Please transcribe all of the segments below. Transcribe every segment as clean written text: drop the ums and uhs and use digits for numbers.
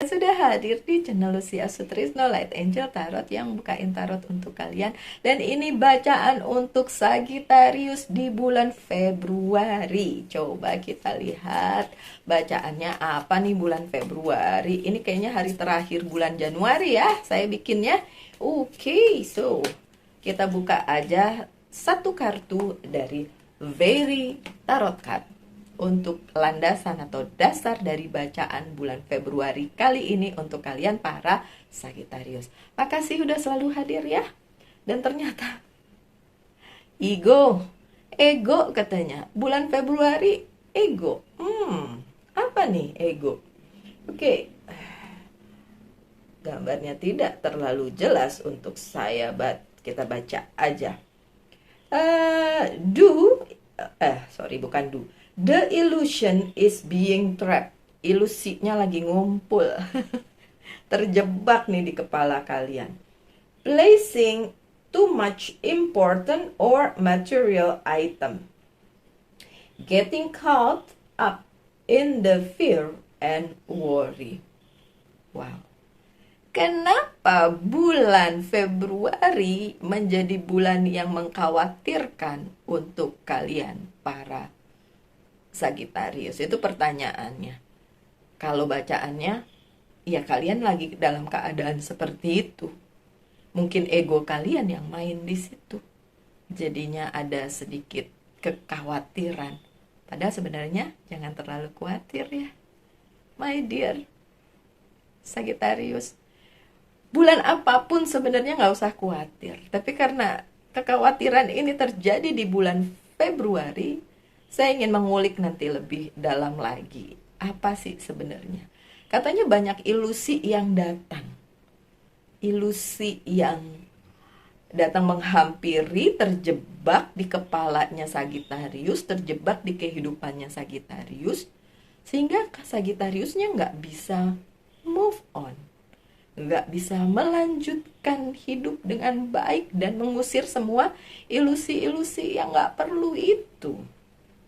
Sudah hadir di channel Lucia Sutrisno Light Angel Tarot yang bukain tarot untuk kalian. Dan ini bacaan untuk Sagittarius di bulan Februari. Coba kita lihat bacaannya apa nih bulan Februari. Ini kayaknya hari terakhir bulan Januari ya saya bikinnya. Oke, so kita buka aja satu kartu dari Very Tarot Card untuk landasan atau dasar dari bacaan bulan Februari kali ini untuk kalian para Sagittarius. Makasih udah selalu hadir ya. Dan ternyata ego katanya. Bulan Februari ego. Apa nih ego? Oke. Gambarnya tidak terlalu jelas untuk saya, kita baca aja. Bukan do. The illusion is being trapped. Ilusinya lagi ngumpul. Terjebak nih di kepala kalian. Placing too much important or material item. Getting caught up in the fear and worry. Wow. Kenapa bulan Februari menjadi bulan yang mengkhawatirkan untuk kalian para Sagittarius? Itu pertanyaannya. Kalau bacaannya, ya kalian lagi dalam keadaan seperti itu. Mungkin ego kalian yang main di situ. Jadinya ada sedikit kekhawatiran. Padahal sebenarnya jangan terlalu khawatir ya, my dear Sagittarius. Bulan apapun sebenarnya nggak usah khawatir. Tapi karena kekhawatiran ini terjadi di bulan Februari, saya ingin mengulik nanti lebih dalam lagi. Apa sih sebenarnya? Katanya banyak ilusi yang datang. Ilusi yang datang menghampiri, terjebak di kepalanya Sagittarius, terjebak di kehidupannya Sagittarius, sehingga Sagittariusnya nggak bisa move on. Nggak bisa melanjutkan hidup dengan baik dan mengusir semua ilusi-ilusi yang nggak perlu itu.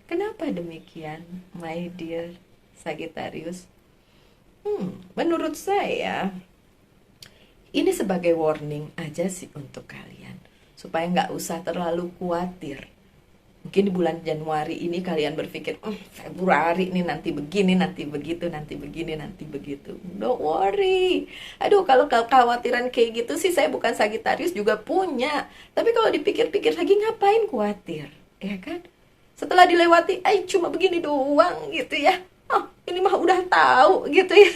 Kenapa demikian, my dear Sagittarius? Menurut saya, ini sebagai warning aja sih untuk kalian. Supaya nggak usah terlalu khawatir. Mungkin di bulan Januari ini kalian berpikir, Februari ini nanti begini, nanti begitu, nanti begini, nanti begitu. Don't worry. Aduh, kalau kekhawatiran kayak gitu sih saya bukan Sagittarius juga punya. Tapi kalau dipikir-pikir lagi ngapain khawatir, ya kan? Setelah dilewati, cuma begini doang gitu ya. Ini mah udah tahu gitu ya.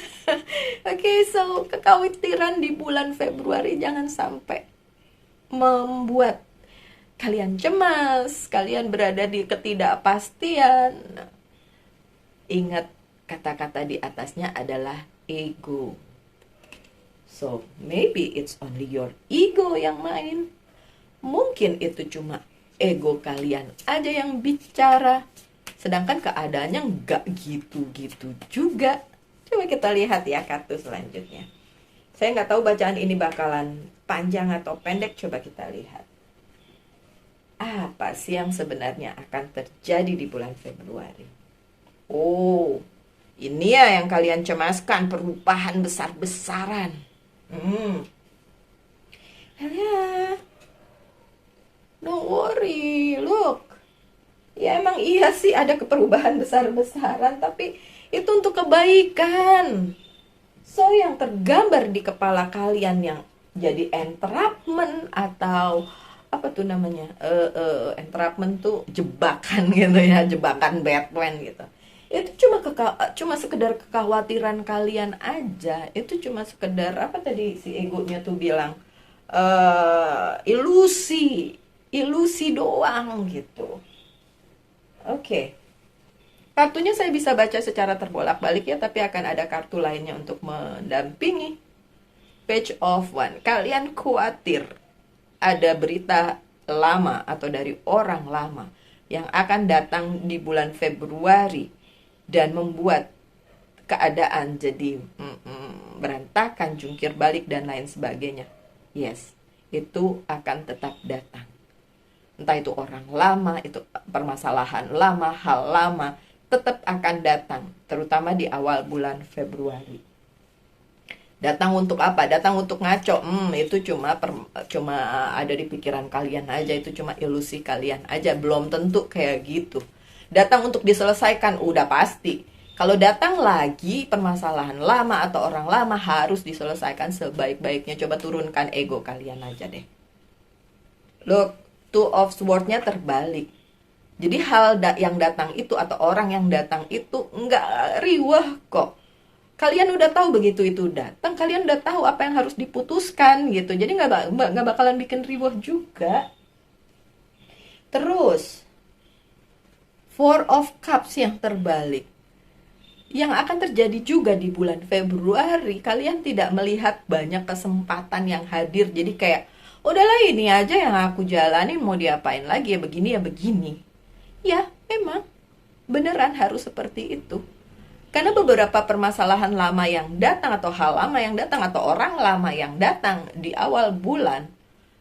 Oke, so kekhawatiran di bulan Februari jangan sampai membuat kalian cemas, kalian berada di ketidakpastian. Ingat, kata-kata di atasnya adalah ego. So, maybe it's only your ego yang main. Mungkin itu cuma ego kalian aja yang bicara. Sedangkan keadaannya nggak gitu-gitu juga. Coba kita lihat ya kartu selanjutnya. Saya nggak tahu bacaan ini bakalan panjang atau pendek. Coba kita lihat. Apa sih yang sebenarnya akan terjadi di bulan Februari? Oh, ini ya yang kalian cemaskan, perubahan besar-besaran. Ya, don't worry, look. Ya emang iya sih ada perubahan besar-besaran, tapi itu untuk kebaikan. So yang tergambar di kepala kalian yang jadi entrapment atau apa tuh namanya, entrapment tuh jebakan gitu ya, jebakan Batman gitu. Itu cuma sekedar kekhawatiran kalian aja. Itu cuma sekedar apa tadi si egonya tuh bilang, ilusi doang gitu. Oke. Kartunya saya bisa baca secara terbolak-balik ya, tapi akan ada kartu lainnya untuk mendampingi. Page of One. Kalian khawatir ada berita lama atau dari orang lama yang akan datang di bulan Februari dan membuat keadaan jadi berantakan, jungkir balik dan lain sebagainya. Yes, itu akan tetap datang. Entah itu orang lama, itu permasalahan lama, hal lama, tetap akan datang, terutama di awal bulan Februari. Datang untuk apa? Datang untuk ngaco. Itu cuma ada di pikiran kalian aja, itu cuma ilusi kalian aja, belum tentu kayak gitu. Datang untuk diselesaikan udah pasti. Kalau datang lagi permasalahan lama atau orang lama harus diselesaikan sebaik-baiknya. Coba turunkan ego kalian aja deh. Look, two of sword-nya terbalik. Jadi yang datang itu atau orang yang datang itu nggak riwah kok. Kalian udah tahu begitu itu datang, kalian udah tahu apa yang harus diputuskan gitu. Jadi nggak bakalan bikin riwah juga. Terus Four of Cups yang terbalik. Yang akan terjadi juga di bulan Februari, kalian tidak melihat banyak kesempatan yang hadir. Jadi kayak, udahlah ini aja yang aku jalanin, mau diapain lagi ya begini ya begini. Ya, memang beneran harus seperti itu. Karena beberapa permasalahan lama yang datang atau hal lama yang datang atau orang lama yang datang di awal bulan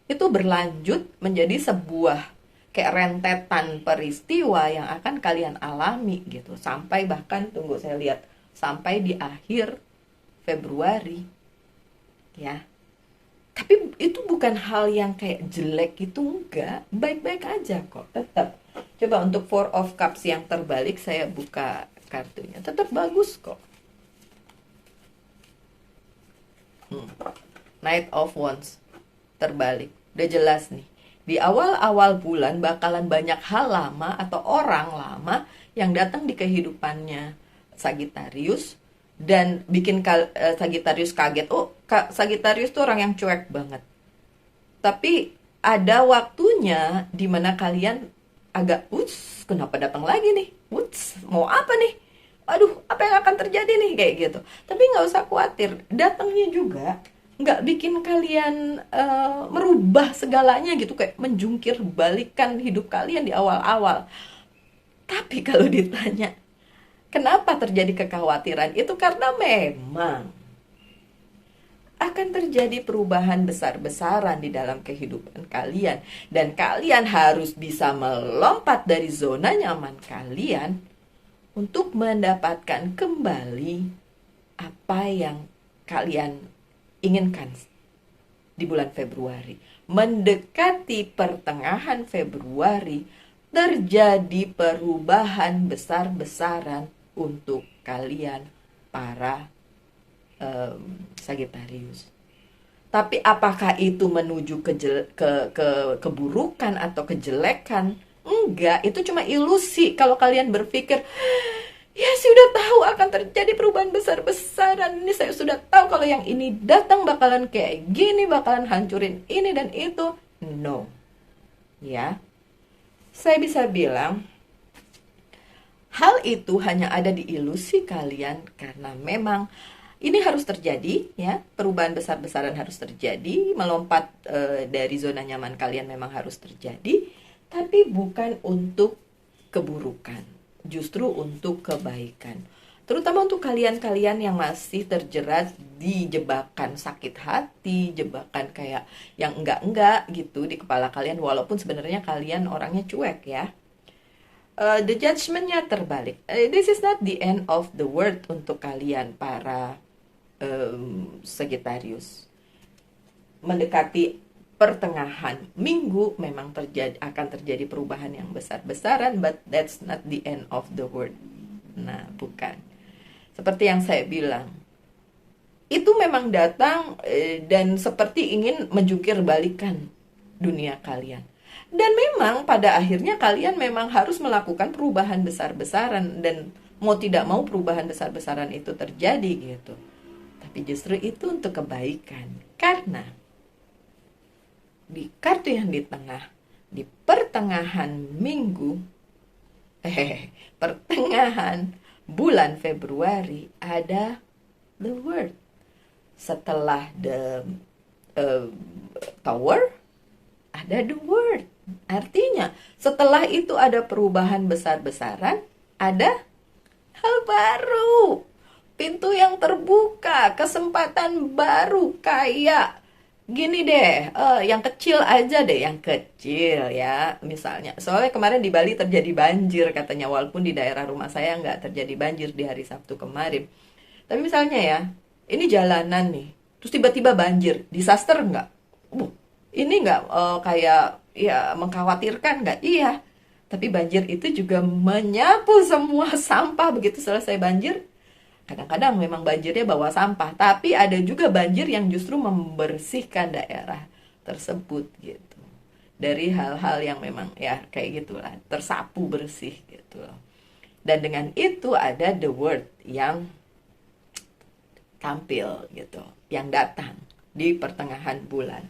itu berlanjut menjadi sebuah kayak rentetan peristiwa yang akan kalian alami gitu, sampai bahkan tunggu saya lihat sampai di akhir Februari ya. Tapi itu bukan hal yang kayak jelek gitu, enggak, baik-baik aja kok tetap. Coba untuk Four of Cups yang terbalik saya buka kartunya, tetap bagus kok. Knight of Wands terbalik, udah jelas nih. Di awal-awal bulan bakalan banyak hal lama atau orang lama yang datang di kehidupannya Sagittarius dan bikin Sagittarius kaget. Oh, Sagittarius tuh orang yang cuek banget. Tapi ada waktunya dimana kalian agak, kenapa datang lagi nih? Mau apa nih? Aduh, apa yang akan terjadi nih? Kayak gitu. Tapi nggak usah khawatir, datangnya juga nggak bikin kalian merubah segalanya gitu, kayak menjungkir balikan hidup kalian di awal-awal. Tapi kalau ditanya kenapa terjadi kekhawatiran, itu karena memang akan terjadi perubahan besar-besaran di dalam kehidupan kalian. Dan kalian harus bisa melompat dari zona nyaman kalian untuk mendapatkan kembali apa yang kalian inginkan di bulan Februari. Mendekati pertengahan Februari, terjadi perubahan besar-besaran untuk kalian para Sagittarius. Tapi apakah itu menuju keburukan atau kejelekan? Enggak, itu cuma ilusi kalau kalian berpikir, ya sudah tahu akan terjadi perubahan besar-besaran. Ini saya sudah tahu kalau yang ini datang bakalan kayak gini, bakalan hancurin ini dan itu. No. Ya. Saya bisa bilang hal itu hanya ada di ilusi kalian karena memang ini harus terjadi ya. Perubahan besar-besaran harus terjadi, melompat dari zona nyaman kalian memang harus terjadi, tapi bukan untuk keburukan. Justru untuk kebaikan. Terutama untuk kalian-kalian yang masih terjerat di jebakan sakit hati, jebakan kayak yang enggak-enggak gitu di kepala kalian, walaupun sebenarnya kalian orangnya cuek ya. The Judgment-nya terbalik. This is not the end of the world untuk kalian para Sagittarius. Mendekati pertengahan minggu memang akan terjadi perubahan yang besar-besaran, but that's not the end of the world. Nah, bukan. Seperti yang saya bilang, itu memang datang dan seperti ingin menjungkir balikan dunia kalian. Dan memang pada akhirnya kalian memang harus melakukan perubahan besar-besaran, dan mau tidak mau perubahan besar-besaran itu terjadi gitu. Tapi justru itu untuk kebaikan. Karena di kartu yang di tengah, di pertengahan minggu, pertengahan bulan Februari ada the word. Setelah the tower, ada the word. Artinya setelah itu ada perubahan besar-besaran, ada hal baru, pintu yang terbuka, kesempatan baru. Kayak gini deh, yang kecil aja deh, yang kecil ya. Misalnya, soalnya kemarin di Bali terjadi banjir katanya, walaupun di daerah rumah saya nggak terjadi banjir di hari Sabtu kemarin. Tapi misalnya ya, Ini jalanan nih, terus tiba-tiba banjir, disaster nggak? Ini nggak kayak ya mengkhawatirkan nggak? Iya, tapi banjir itu juga menyapu semua sampah begitu selesai banjir. Kadang-kadang memang banjirnya bawa sampah, tapi ada juga banjir yang justru membersihkan daerah tersebut gitu. Dari hal-hal yang memang ya kayak gitulah, tersapu bersih gitu loh. Dan dengan itu ada the word yang tampil gitu, yang datang di pertengahan bulan.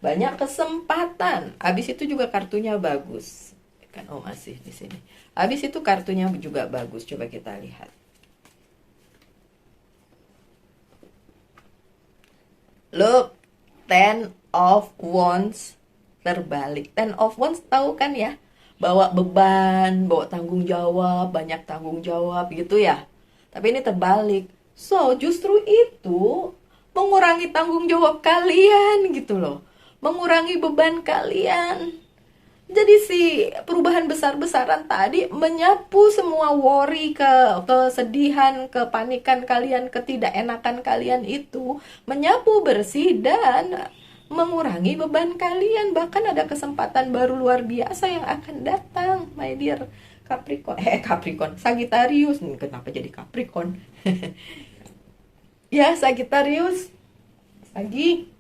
Banyak kesempatan. Habis itu juga kartunya bagus. Kan oh masih di sini. Habis itu kartunya juga bagus. Coba kita lihat. Look, Ten of Wands terbalik. Ten of Wands tahu kan ya? Bawa beban, bawa tanggung jawab, banyak tanggung jawab gitu ya. Tapi ini terbalik. So, justru itu mengurangi tanggung jawab kalian gitu loh. Mengurangi beban kalian. Jadi si perubahan besar-besaran tadi menyapu semua worry, kesedihan, kepanikan kalian, ketidakenakan kalian itu, menyapu bersih dan mengurangi beban kalian. Bahkan ada kesempatan baru luar biasa yang akan datang, my dear Capricorn. Capricorn, Sagittarius. Kenapa jadi Capricorn? Ya, Sagittarius. Sagi.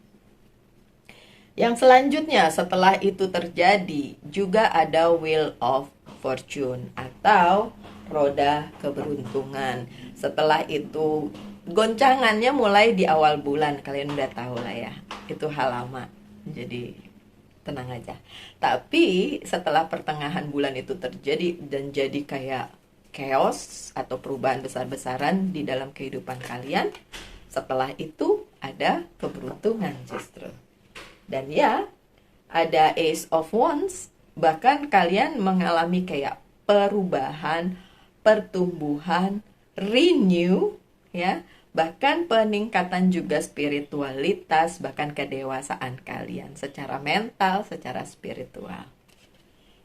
Yang selanjutnya setelah itu terjadi juga ada Wheel of Fortune atau roda keberuntungan. Setelah itu goncangannya mulai di awal bulan, kalian udah tahu lah ya. Itu hal lama. Jadi tenang aja. Tapi setelah pertengahan bulan itu terjadi dan jadi kayak chaos atau perubahan besar-besaran di dalam kehidupan kalian, setelah itu ada keberuntungan justru. Dan ya, ada Ace of Wands, bahkan kalian mengalami kayak perubahan, pertumbuhan, renew, ya, bahkan peningkatan juga spiritualitas, bahkan kedewasaan kalian secara mental, secara spiritual.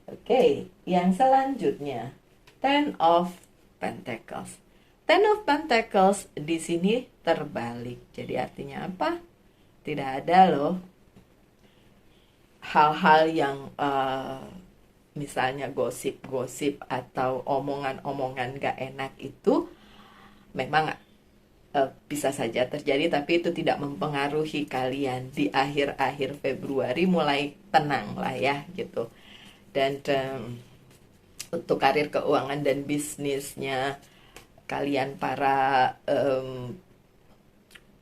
Oke, yang selanjutnya, Ten of Pentacles. Ten of Pentacles di sini terbalik. Jadi artinya apa? Tidak ada loh hal-hal yang misalnya gosip-gosip atau omongan-omongan gak enak itu memang bisa saja terjadi, tapi itu tidak mempengaruhi kalian. Di akhir-akhir Februari mulai tenang lah ya gitu. Dan untuk karir keuangan dan bisnisnya kalian para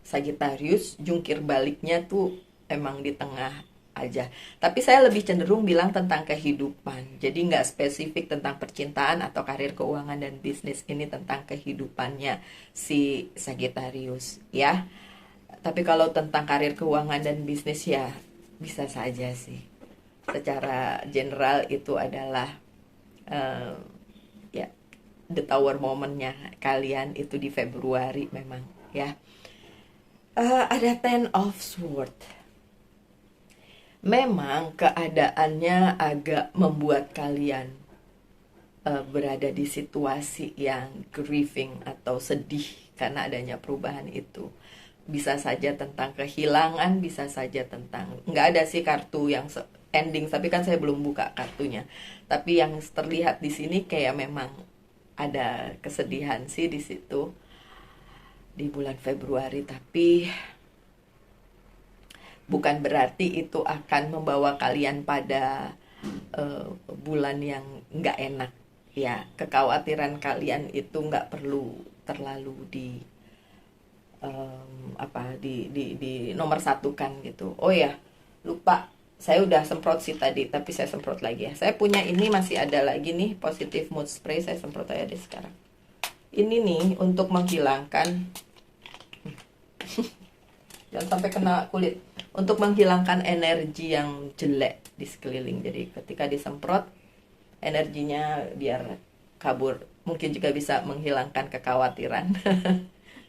Sagittarius, jungkir baliknya tuh emang di tengah aja. Tapi saya lebih cenderung bilang tentang kehidupan. Jadi nggak spesifik tentang percintaan atau karir keuangan dan bisnis. Ini tentang kehidupannya si Sagittarius ya. Tapi kalau tentang karir keuangan dan bisnis ya bisa saja sih. Secara general itu adalah ya the tower momennya kalian itu di Februari memang ya. Ada Ten of Swords. Memang keadaannya agak membuat kalian berada di situasi yang grieving atau sedih karena adanya perubahan itu. Bisa saja tentang kehilangan, bisa saja tentang nggak ada sih kartu yang ending, tapi kan saya belum buka kartunya. Tapi yang terlihat di sini kayak memang ada kesedihan sih di situ di bulan Februari, tapi bukan berarti itu akan membawa kalian pada bulan yang nggak enak ya. Kekhawatiran kalian itu nggak perlu terlalu di nomor satukan gitu. Oh ya, lupa, saya udah semprot sih tadi, tapi saya semprot lagi ya. Saya punya ini masih ada lagi nih, positive mood spray, saya semprot aja deh sekarang. Ini nih untuk menghilangkan jangan sampai kena kulit, untuk menghilangkan energi yang jelek di sekeliling. Jadi ketika disemprot energinya biar kabur. Mungkin juga bisa menghilangkan kekhawatiran.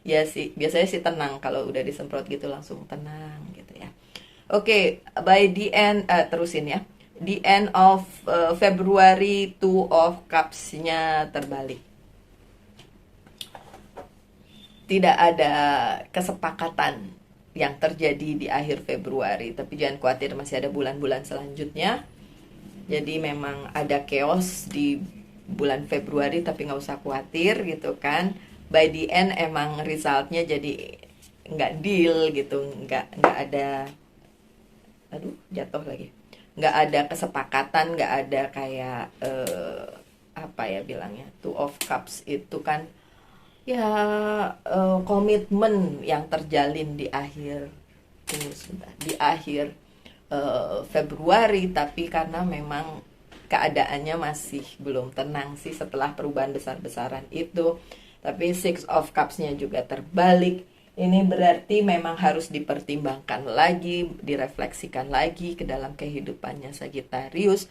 Ya sih, biasanya sih tenang kalau udah disemprot gitu, langsung tenang gitu ya. Oke, by the end terusin ya. The end of February, Two of Cups-nya terbalik. tidak ada kesepakatan yang terjadi di akhir Februari. Tapi jangan khawatir, masih ada bulan-bulan selanjutnya. Jadi memang ada chaos di bulan Februari, tapi nggak usah khawatir gitu kan. By the end emang resultnya jadi nggak deal gitu, nggak ada, aduh jatuh lagi, nggak ada kesepakatan, nggak ada kayak apa ya bilangnya, two of cups itu kan ya komitmen yang terjalin di akhir, tunggu sebentar, di akhir Februari, tapi karena memang keadaannya masih belum tenang sih setelah perubahan besar-besaran itu. Tapi Six of Cups-nya juga terbalik. Ini berarti memang harus dipertimbangkan lagi, direfleksikan lagi ke dalam kehidupannya Sagittarius,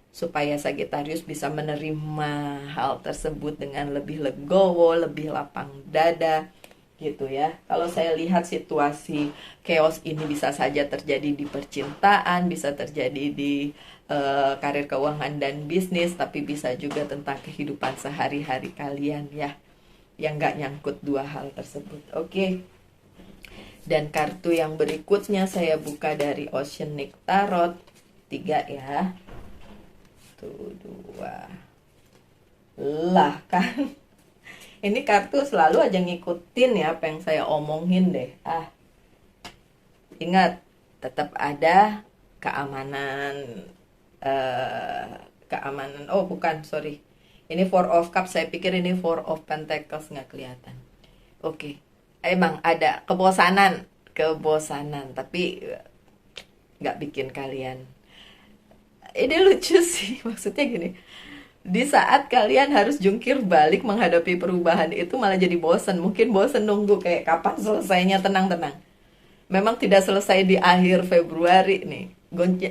supaya Sagittarius bisa menerima hal tersebut dengan lebih legowo, lebih lapang dada gitu ya. Kalau saya lihat situasi chaos ini bisa saja terjadi di percintaan, bisa terjadi di karir keuangan dan bisnis, tapi bisa juga tentang kehidupan sehari-hari kalian ya, yang nggak nyangkut dua hal tersebut. Oke. Dan kartu yang berikutnya saya buka dari Oceanic Tarot 3 ya. Tuh 2. Lah kan. Ini kartu selalu aja ngikutin ya apa yang saya omongin deh. Ingat, tetap ada keamanan, keamanan. Oh bukan, sorry. Ini Four of Cups, saya pikir ini Four of Pentacles, nggak kelihatan. Oke. Emang ada kebosanan, tapi nggak bikin kalian. Ini lucu sih, maksudnya gini. Di saat kalian harus jungkir balik menghadapi perubahan itu malah jadi bosen. Mungkin bosen nunggu kayak kapan selesainya, tenang-tenang. Memang tidak selesai di akhir Februari nih.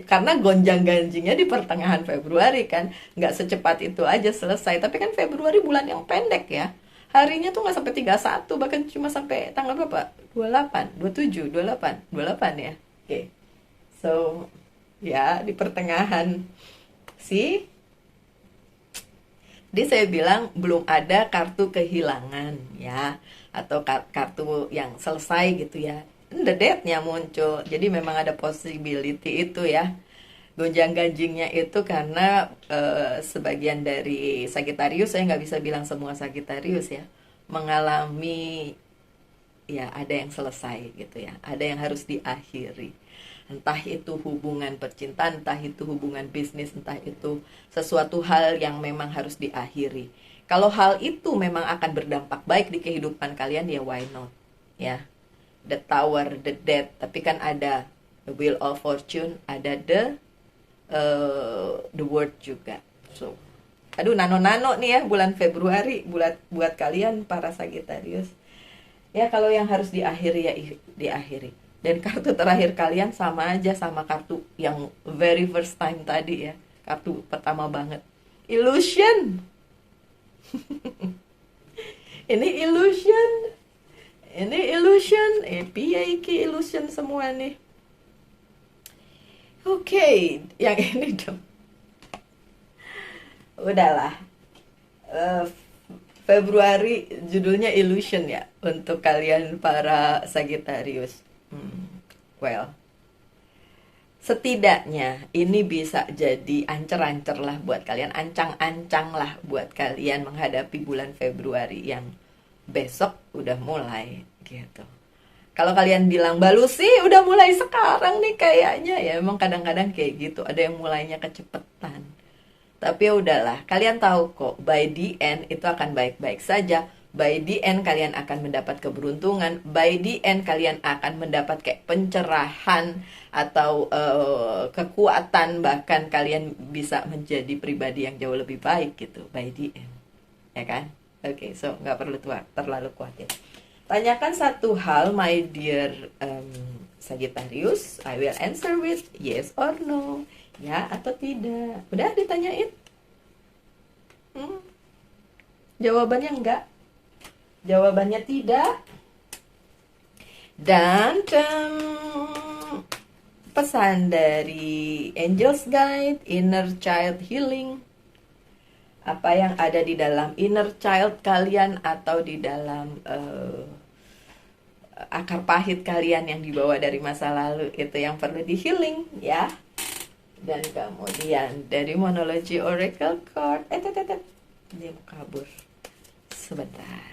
Karena gonjang-ganjingnya di pertengahan Februari kan. Nggak secepat itu aja selesai. Tapi kan Februari bulan yang pendek ya. Harinya tuh nggak sampai 31, bahkan cuma sampai tanggal berapa? 28, 27, 28, 28 ya. Oke. So, ya di pertengahan. See? Jadi saya bilang belum ada kartu kehilangan ya, atau kartu yang selesai gitu ya. The Death-nya muncul. Jadi memang ada possibility itu ya. Gonjang-ganjingnya itu karena sebagian dari Sagittarius, saya nggak bisa bilang semua Sagittarius ya, mengalami ya ada yang selesai gitu ya, ada yang harus diakhiri. Entah itu hubungan percintaan, entah itu hubungan bisnis, entah itu sesuatu hal yang memang harus diakhiri. Kalau hal itu memang akan berdampak baik di kehidupan kalian ya why not ya. The Tower, the Death, tapi kan ada the Wheel of Fortune, ada the Word juga. So, aduh nano-nano nih ya bulan Februari buat kalian para Sagittarius. Ya kalau yang harus diakhiri ya diakhiri. Dan kartu terakhir kalian sama aja sama kartu yang very first time tadi ya. Kartu pertama banget. Illusion. Ini illusion. Ini illusion. Piye iki illusion semua nih. Oke, yang ini dong. Udahlah. Februari judulnya Illusion ya untuk kalian para Sagittarius. Well, setidaknya ini bisa jadi ancer-ancer lah buat kalian, ancang-ancang lah buat kalian menghadapi bulan Februari yang besok udah mulai gitu. Kalau kalian bilang balu sih udah mulai sekarang nih kayaknya ya, emang kadang-kadang kayak gitu, ada yang mulainya kecepetan. Tapi ya udahlah, kalian tahu kok by the end itu akan baik-baik saja. By the end kalian akan mendapat keberuntungan, by the end kalian akan mendapat kayak pencerahan atau kekuatan, bahkan kalian bisa menjadi pribadi yang jauh lebih baik gitu by the end. Ya kan? Oke, so nggak perlu terlalu khawatir. Tanyakan satu hal, my dear Sagittarius. I will answer with yes or no. Ya atau tidak. Udah ditanyain? Jawabannya enggak. Jawabannya tidak. Dan pesan dari Angel's Guide, Inner Child Healing. Apa yang ada di dalam inner child kalian atau di dalam akar pahit kalian yang dibawa dari masa lalu itu yang perlu di healing ya. Dan kemudian dari monologi oracle card, dia mau kabur sebentar.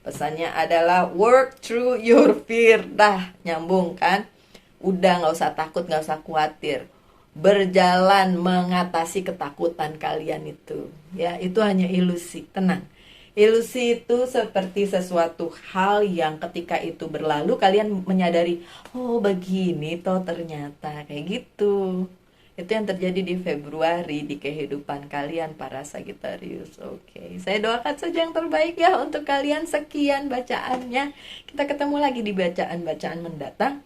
Pesannya adalah work through your fear. Dah nyambung kan? Udah nggak usah takut, nggak usah khawatir. Berjalan mengatasi ketakutan kalian itu. Ya, itu hanya ilusi. Tenang. Ilusi itu seperti sesuatu hal yang ketika itu berlalu kalian menyadari, oh begini toh ternyata kayak gitu. Itu yang terjadi di Februari di kehidupan kalian para Sagittarius. Oke, saya doakan saja yang terbaik ya untuk kalian. Sekian bacaannya. Kita ketemu lagi di bacaan-bacaan mendatang.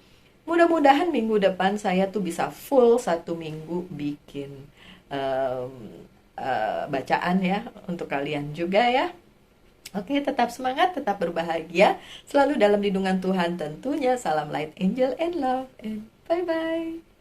Mudah-mudahan minggu depan saya tuh bisa full 1 minggu bikin um, bacaan ya untuk kalian juga ya. Oke, tetap semangat, tetap berbahagia, selalu dalam lindungan Tuhan tentunya. Salam light, angel, and love, and bye-bye.